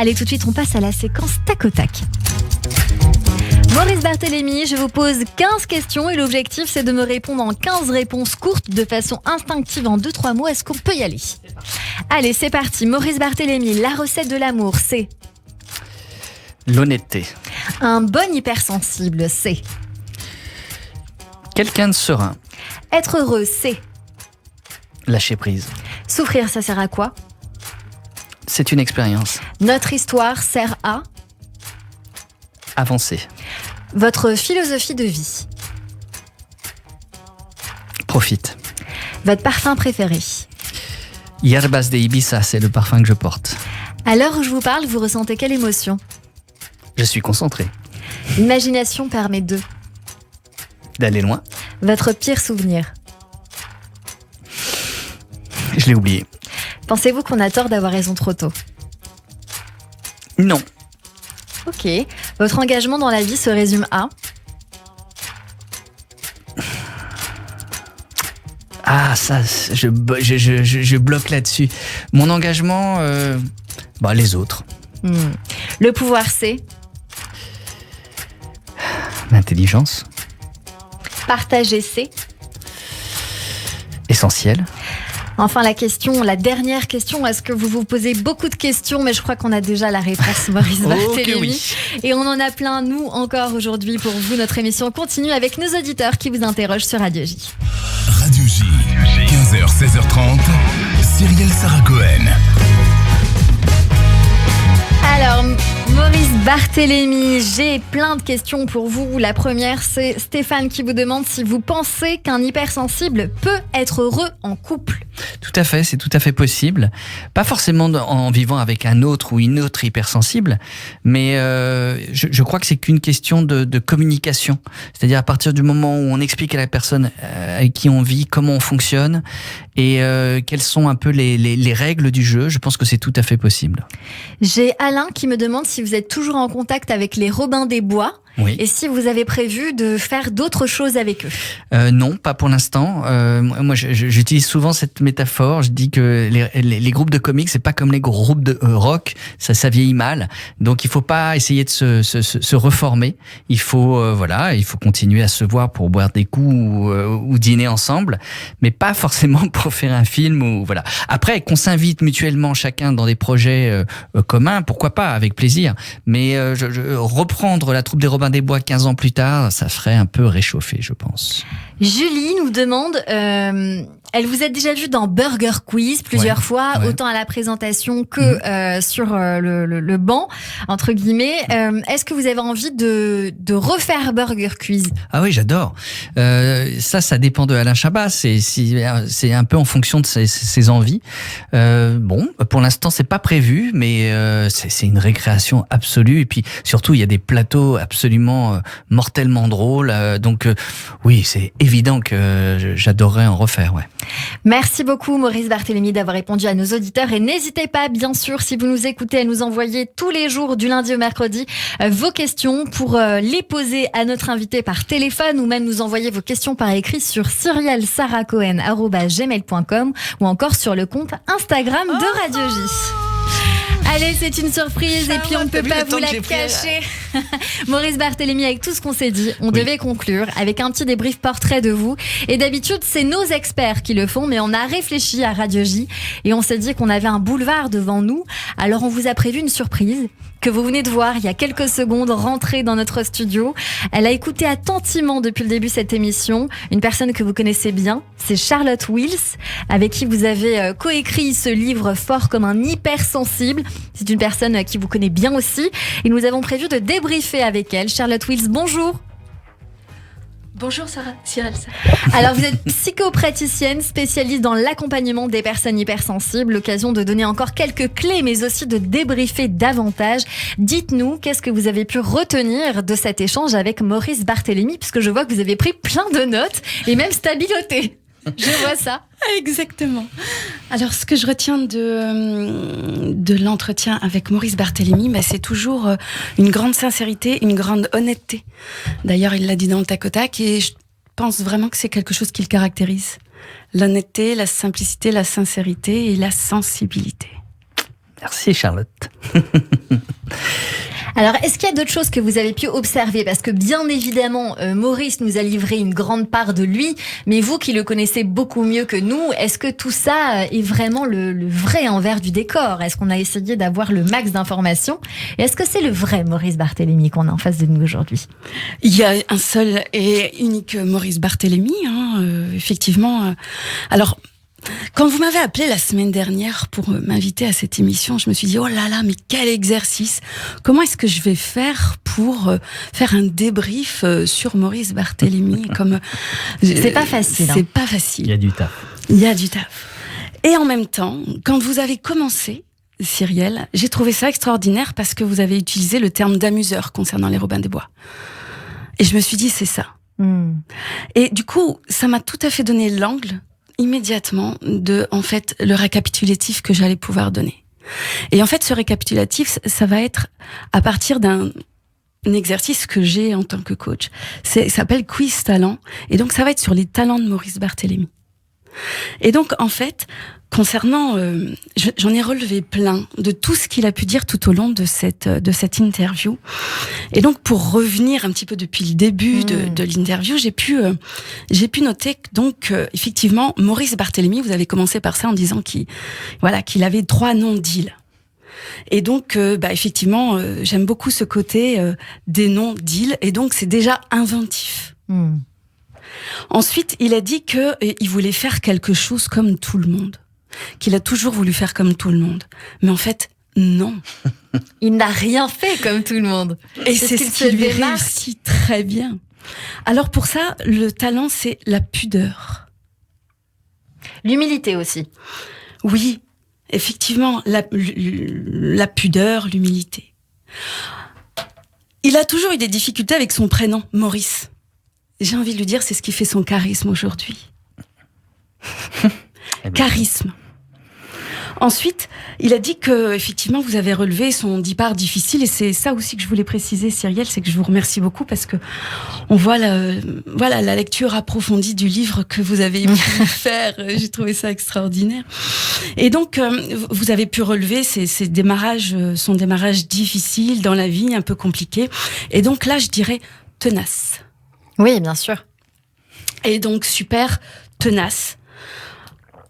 Allez, tout de suite, on passe à la séquence tac au tac. Maurice Barthélémy, je vous pose 15 questions et l'objectif c'est de me répondre en 15 réponses courtes de façon instinctive en 2-3 mots. Est-ce qu'on peut y aller ? Allez, c'est parti. Maurice Barthélémy, la recette de l'amour, c'est ? L'honnêteté. Un bon hypersensible, c'est ? Quelqu'un de serein. Être heureux, c'est ? Lâcher prise. Souffrir, ça sert à quoi ? C'est une expérience. Notre histoire sert à ? Avancer. Votre philosophie de vie ? Profite. Votre parfum préféré ? Yerbas de Ibiza, c'est le parfum que je porte. À l'heure où je vous parle, vous ressentez quelle émotion ? Je suis concentré. L'imagination permet de ? D'aller loin. Votre pire souvenir ? Je l'ai oublié. Pensez-vous qu'on a tort d'avoir raison trop tôt ? Non. Ok. Votre engagement dans la vie se résume à ? Ah, ça, je bloque là-dessus. Mon engagement, les autres. Le pouvoir, c'est ? L'intelligence. Partager, c'est ? Essentiel. Enfin, la dernière question, est-ce que vous vous posez beaucoup de questions ? Mais je crois qu'on a déjà la réponse, Maurice Barthélémy. Oui. Et on en a plein, nous, encore aujourd'hui pour vous. Notre émission continue avec nos auditeurs qui vous interrogent sur Radio J. Radio J, 15h, 16h30, Cyrielle Sarah Cohen. Alors, Maurice Barthélémy, j'ai plein de questions pour vous. La première, c'est Stéphane qui vous demande si vous pensez qu'un hypersensible peut être heureux en couple. Tout à fait, c'est tout à fait possible. Pas forcément en vivant avec un autre ou une autre hypersensible, mais je crois que c'est qu'une question de communication. C'est-à-dire à partir du moment où on explique à la personne avec qui on vit comment on fonctionne et quelles sont un peu les règles du jeu, je pense que c'est tout à fait possible. J'ai Alain qui me demande si vous êtes toujours en contact avec les Robins des Bois. Oui. Et si vous avez prévu de faire d'autres choses avec eux. Non, pas pour l'instant. Moi, j'utilise souvent cette métaphore. Je dis que les groupes de comics, c'est pas comme les groupes de rock. Ça vieillit mal. Donc, il faut pas essayer de se reformer. Il faut continuer à se voir pour boire des coups ou dîner ensemble, mais pas forcément pour faire un film ou voilà. Après, qu'on s'invite mutuellement chacun dans des projets communs, pourquoi pas, avec plaisir. Mais reprendre la troupe des Robins des Bois 15 ans plus tard, ça ferait un peu réchauffer, je pense. Julie nous demande, elle vous a déjà vu dans Burger Quiz plusieurs fois, autant à la présentation que sur le banc, entre guillemets. Est-ce que vous avez envie de refaire Burger Quiz ? Ah oui, j'adore. Ça dépend de Alain Chabat. C'est un peu en fonction de ses envies. Pour l'instant, c'est pas prévu, mais c'est une récréation absolue. Et puis surtout, il y a des plateaux absolument mortellement drôles. Donc oui, c'est évident que j'adorerais en refaire. Ouais. Merci beaucoup Maurice Barthélémy d'avoir répondu à nos auditeurs et n'hésitez pas bien sûr si vous nous écoutez à nous envoyer tous les jours du lundi au mercredi vos questions pour les poser à notre invité par téléphone ou même nous envoyer vos questions par écrit sur cyriellesarahcohen@gmail.com ou encore sur le compte Instagram de Radio J. Allez, c'est une surprise et puis on ne peut pas vous la cacher. Maurice Barthélémy, avec tout ce qu'on s'est dit, on devait conclure avec un petit débrief portrait de vous. Et d'habitude, c'est nos experts qui le font, mais on a réfléchi à Radio J et on s'est dit qu'on avait un boulevard devant nous. Alors on vous a prévu une surprise que vous venez de voir il y a quelques secondes rentrer dans notre studio. Elle a écouté attentivement depuis le début cette émission. Une personne que vous connaissez bien, c'est Charlotte Wills, avec qui vous avez coécrit ce livre Fort comme un hypersensible. C'est une personne qui vous connaît bien aussi. Et nous avons prévu de débriefer avec elle. Charlotte Wills, bonjour. Bonjour Cyrielle. Alors vous êtes psychopraticienne, spécialiste dans l'accompagnement des personnes hypersensibles. L'occasion de donner encore quelques clés, mais aussi de débriefer davantage. Dites-nous, qu'est-ce que vous avez pu retenir de cet échange avec Maurice Barthélémy, puisque je vois que vous avez pris plein de notes et même stabiloté. Je vois ça. Exactement. Alors, ce que je retiens de l'entretien avec Maurice Barthélémy, c'est toujours une grande sincérité, une grande honnêteté. D'ailleurs, il l'a dit dans le tac au tac et je pense vraiment que c'est quelque chose qui le caractérise. L'honnêteté, la simplicité, la sincérité et la sensibilité. Merci Charlotte. Alors, est-ce qu'il y a d'autres choses que vous avez pu observer? Parce que bien évidemment, Maurice nous a livré une grande part de lui, mais vous qui le connaissez beaucoup mieux que nous, est-ce que tout ça est vraiment le vrai envers du décor? Est-ce qu'on a essayé d'avoir le max d'informations? Et est-ce que c'est le vrai Maurice Barthélémy qu'on a en face de nous aujourd'hui? Il y a un seul et unique Maurice Barthélémy, effectivement. Alors, quand vous m'avez appelé la semaine dernière pour m'inviter à cette émission, je me suis dit, oh là là, mais quel exercice! Comment est-ce que je vais faire pour faire un débrief sur Maurice Barthélémy? C'est pas facile. C'est pas facile. Il y a du taf. Il y a du taf. Et en même temps, quand vous avez commencé, Cyrielle, j'ai trouvé ça extraordinaire parce que vous avez utilisé le terme d'amuseur concernant les Robins des Bois. Et je me suis dit, c'est ça. Et du coup, ça m'a tout à fait donné l'angle immédiatement de, en fait, le récapitulatif que j'allais pouvoir donner. Et en fait, ce récapitulatif, ça va être à partir d'un exercice que j'ai en tant que coach. Ça s'appelle Quiz Talent. Et donc, ça va être sur les talents de Maurice Barthélémy. Et donc, en fait, concernant, j'en ai relevé plein de tout ce qu'il a pu dire tout au long de cette interview. Et donc, pour revenir un petit peu depuis le début de l'interview, j'ai pu noter que donc effectivement, Maurice Barthélémy, vous avez commencé par ça en disant qu'il avait 3 noms d'îles. Et donc, effectivement, j'aime beaucoup ce côté des noms d'îles. Et donc, c'est déjà inventif. Ensuite, il a dit qu'il voulait faire quelque chose comme tout le monde. Qu'il a toujours voulu faire comme tout le monde. Mais en fait, non. Il n'a rien fait comme tout le monde. Et c'est ce qui lui réussit très bien. Alors pour ça, le talent, c'est la pudeur. L'humilité aussi. Oui, effectivement, la pudeur, l'humilité. Il a toujours eu des difficultés avec son prénom, Maurice. J'ai envie de lui dire, c'est ce qui fait son charisme aujourd'hui. Charisme. Ensuite, il a dit que effectivement vous avez relevé son départ difficile et c'est ça aussi que je voulais préciser, Cyrielle, c'est que je vous remercie beaucoup parce que on voit la lecture approfondie du livre que vous avez pu faire. J'ai trouvé ça extraordinaire. Et donc vous avez pu relever son démarrage difficile dans la vie, un peu compliqué. Et donc là, je dirais tenace. Oui, bien sûr. Et donc super tenace.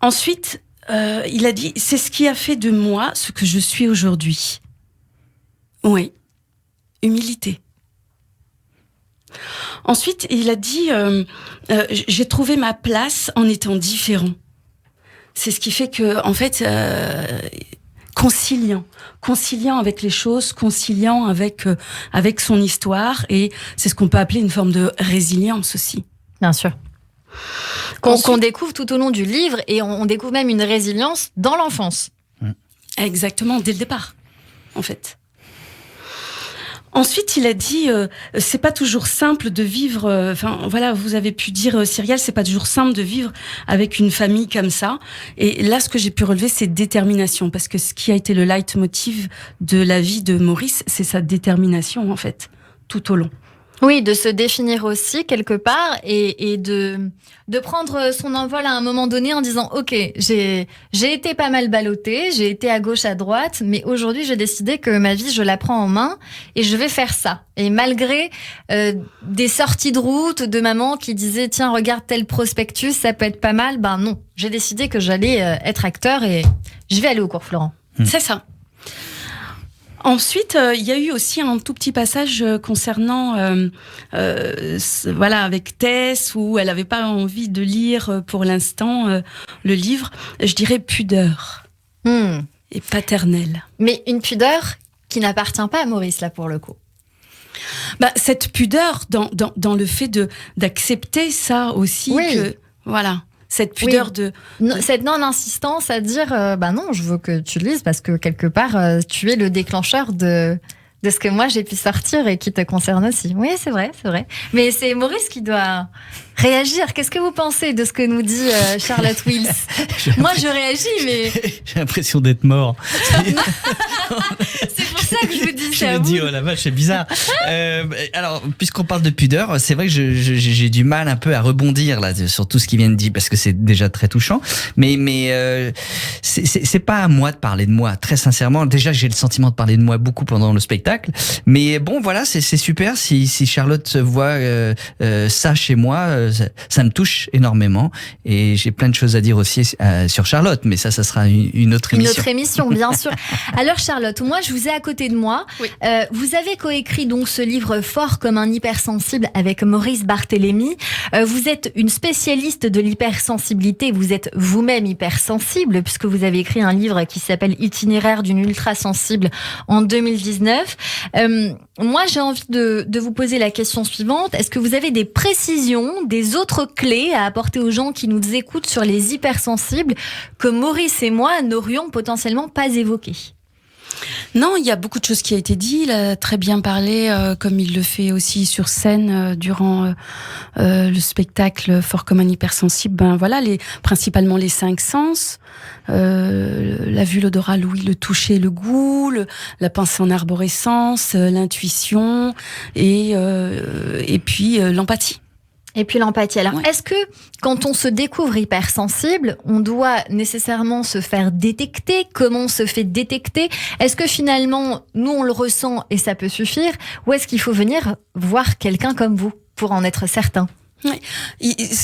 Ensuite, il a dit, c'est ce qui a fait de moi ce que je suis aujourd'hui. Oui, humilité. Ensuite, il a dit, j'ai trouvé ma place en étant différent. C'est ce qui fait que, en fait, conciliant avec les choses, conciliant avec son histoire, et c'est ce qu'on peut appeler une forme de résilience aussi. Bien sûr. Qu'on découvre tout au long du livre, et on découvre même une résilience dans l'enfance. Exactement, dès le départ, en fait. Ensuite, il a dit, c'est pas toujours simple de vivre. Vous avez pu dire, Cyrielle, c'est pas toujours simple de vivre avec une famille comme ça. Et là, ce que j'ai pu relever, c'est détermination, parce que ce qui a été le leitmotiv de la vie de Maurice, c'est sa détermination, en fait, tout au long. Oui, de se définir aussi quelque part et de prendre son envol à un moment donné en disant ok, j'ai été pas mal ballottée, j'ai été à gauche à droite, mais aujourd'hui j'ai décidé que ma vie je la prends en main et je vais faire ça. Et malgré des sorties de route de maman qui disait tiens regarde tel prospectus, ça peut être pas mal, ben non, j'ai décidé que j'allais être acteur et je vais aller au cours Florent. C'est ça. Ensuite, il y a eu aussi un tout petit passage concernant, avec Tess, où elle n'avait pas envie de lire pour l'instant le livre. Je dirais pudeur et paternelle. Mais une pudeur qui n'appartient pas à Maurice, là, pour le coup. Cette pudeur dans le fait d'accepter ça aussi, que voilà. Cette pudeur cette non-insistance à dire non, je veux que tu lises parce que quelque part, tu es le déclencheur de ce que moi j'ai pu sortir et qui te concerne aussi. Oui, c'est vrai. Mais c'est Maurice qui doit réagir. Qu'est-ce que vous pensez de ce que nous dit Charlotte Wills? Moi, je réagis, mais... J'ai l'impression d'être mort. C'est pour ça que je vous dis Je me dis, oh la vache, c'est bizarre. Alors, puisqu'on parle de pudeur, c'est vrai que j'ai du mal un peu à rebondir là sur tout ce qui vient de dire, parce que c'est déjà très touchant. Mais c'est pas à moi de parler de moi, très sincèrement. Déjà, j'ai le sentiment de parler de moi beaucoup pendant le spectacle. Mais bon, voilà, c'est super. Si Charlotte voit ça chez moi, ça me touche énormément. Et j'ai plein de choses à dire aussi sur Charlotte, mais ça sera une autre émission. Une autre émission, bien sûr. Alors Charlotte, moi je vous ai à côté de moi. Oui. Vous avez coécrit donc ce livre Fort comme un hypersensible avec Maurice Barthélémy. Vous êtes une spécialiste de l'hypersensibilité. Vous êtes vous-même hypersensible puisque vous avez écrit un livre qui s'appelle Itinéraire d'une ultrasensible en 2019. Moi j'ai envie de vous poser la question suivante. Est-ce que vous avez des précisions, des autres clés à apporter aux gens qui nous écoutent sur les hypersensibles que Maurice et moi n'aurions potentiellement pas évoquées? Non, il y a beaucoup de choses qui a été dit. Il a très bien parlé, comme il le fait aussi sur scène durant le spectacle Fort comme un hypersensible. Ben voilà, principalement les 5 sens, la vue, l'odorat, l'ouïe, le toucher, le goût, la pensée en arborescence, l'intuition et puis l'empathie. Et puis l'empathie. Alors, Est-ce que quand on se découvre hypersensible, on doit nécessairement se faire détecter? Comment on se fait détecter? Est-ce que finalement, nous, on le ressent et ça peut suffire? Ou est-ce qu'il faut venir voir quelqu'un comme vous pour en être certain? Oui.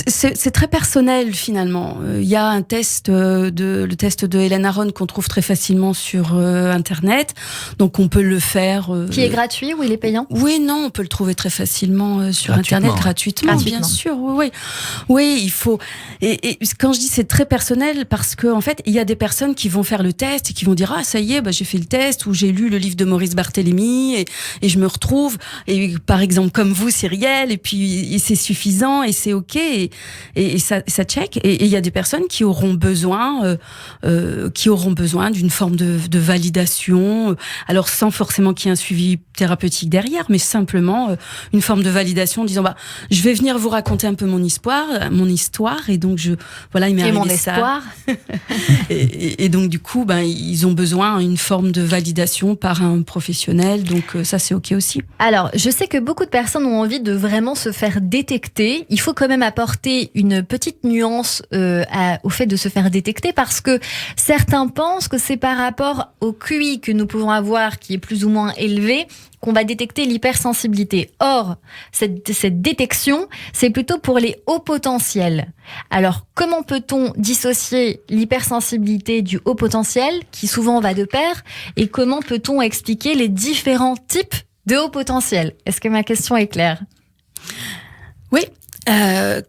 C'est très personnel finalement. Il y a le test de Hélène Aron qu'on trouve très facilement sur Internet, donc on peut le faire. Qui est gratuit ou il est payant? Oui, non, on peut le trouver très facilement sur Internet gratuitement, bien sûr. Oui, il faut. Et quand je dis c'est très personnel, parce que en fait, il y a des personnes qui vont faire le test et qui vont dire ah ça y est, j'ai fait le test ou j'ai lu le livre de Maurice Barthélémy et je me retrouve. Et par exemple comme vous, Cyrielle, et puis c'est suffisant. Et c'est ok et ça check et il y a des personnes qui auront besoin d'une forme de validation, alors sans forcément qu'il y ait un suivi thérapeutique derrière, mais simplement une forme de validation en disant je vais venir vous raconter un peu mon histoire et donc il m'est arrivé mon espoir. et donc du coup ils ont besoin d'une forme de validation par un professionnel, donc ça c'est ok aussi. Alors je sais que beaucoup de personnes ont envie de vraiment se faire détecter. Il faut quand même apporter une petite nuance au fait de se faire détecter, parce que certains pensent que c'est par rapport au QI que nous pouvons avoir, qui est plus ou moins élevé, qu'on va détecter l'hypersensibilité. Or, cette détection, c'est plutôt pour les hauts potentiels. Alors, comment peut-on dissocier l'hypersensibilité du haut potentiel, qui souvent va de pair, et comment peut-on expliquer les différents types de haut potentiel? Est-ce que ma question est claire? Oui.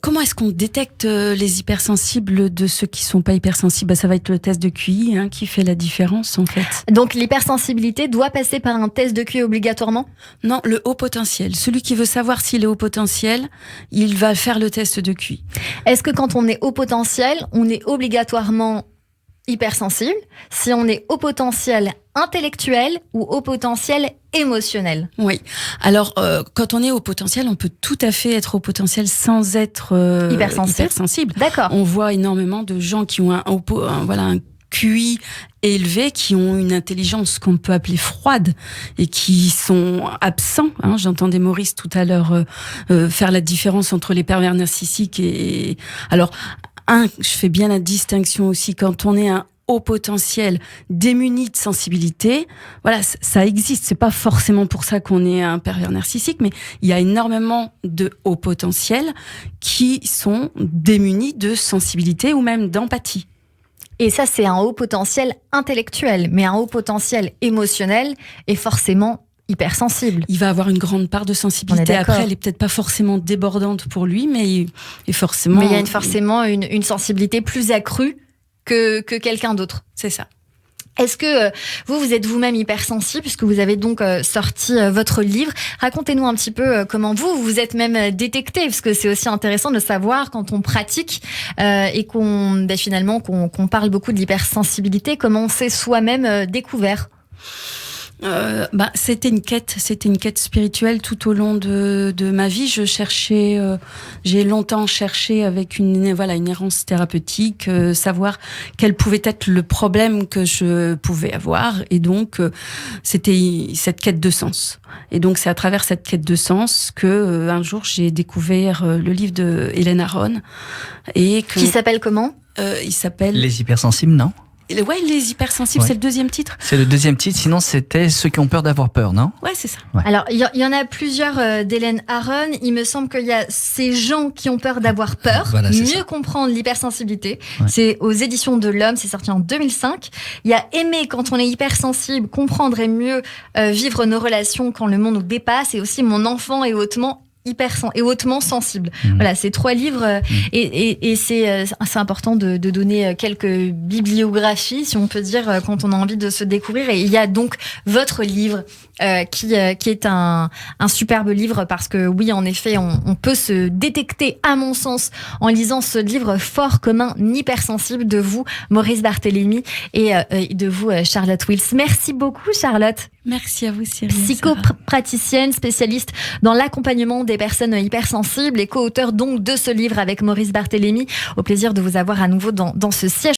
Comment est-ce qu'on détecte les hypersensibles de ceux qui sont pas hypersensibles? Ça va être le test de QI qui fait la différence en fait. Donc l'hypersensibilité doit passer par un test de QI obligatoirement? Non, le haut potentiel. Celui qui veut savoir s'il est haut potentiel, il va faire le test de QI. Est-ce que quand on est haut potentiel, on est obligatoirement hypersensible, si on est haut potentiel intellectuel ou haut potentiel émotionnel? Oui. Alors, quand on est haut potentiel, on peut tout à fait être haut potentiel sans être hypersensible. D'accord. On voit énormément de gens qui ont un QI élevé, qui ont une intelligence qu'on peut appeler froide et qui sont absents. J'entendais Maurice tout à l'heure faire la différence entre les pervers narcissiques et... Alors, je fais bien la distinction aussi quand on est un haut potentiel démuni de sensibilité. Voilà, ça existe. C'est pas forcément pour ça qu'on est un pervers narcissique, mais il y a énormément de hauts potentiels qui sont démunis de sensibilité ou même d'empathie. Et ça, c'est un haut potentiel intellectuel, mais un haut potentiel émotionnel est forcément hypersensible. Il va avoir une grande part de sensibilité. Après, elle est peut-être pas forcément débordante pour lui, mais il y a forcément une sensibilité plus accrue que quelqu'un d'autre. C'est ça. Est-ce que vous êtes vous-même hypersensible, puisque vous avez donc sorti votre livre? Racontez-nous un petit peu comment vous êtes même détecté, parce que c'est aussi intéressant de savoir quand on pratique et qu'on parle beaucoup de l'hypersensibilité, comment on s'est soi-même découvert. C'était une quête spirituelle tout au long de ma vie. J'ai longtemps cherché avec une errance thérapeutique, savoir quel pouvait être le problème que je pouvais avoir, et donc c'était cette quête de sens. Et donc c'est à travers cette quête de sens que un jour j'ai découvert le livre de Hélène Aron qui s'appelle comment? Il s'appelle Les hypersensibles, non? Ouais, les hypersensibles, c'est le deuxième titre. C'est le deuxième titre, sinon c'était ceux qui ont peur d'avoir peur, non? Ouais, c'est ça. Ouais. Alors, il y en a plusieurs d'Hélène Aron. Il me semble qu'il y a ces gens qui ont peur d'avoir peur, mieux comprendre l'hypersensibilité. Ouais. C'est aux éditions de l'Homme, c'est sorti en 2005. Il y a Aimer quand on est hypersensible, comprendre et mieux vivre nos relations quand le monde nous dépasse, et aussi Mon enfant est hautement sensible. Voilà, ces 3 livres et c'est important de donner quelques bibliographies, si on peut dire, quand on a envie de se découvrir. Et il y a donc votre livre qui est un superbe livre, parce que oui, en effet, on peut se détecter, à mon sens, en lisant ce livre fort comme un hypersensible de vous, Maurice Barthélémy, et de vous, Charlotte Wills. Merci beaucoup, Charlotte. Merci à vous, Cyril. Psychopraticienne, spécialiste dans l'accompagnement des personnes hypersensibles et co-auteur donc de ce livre avec Maurice Barthélémy. Au plaisir de vous avoir à nouveau dans ce siège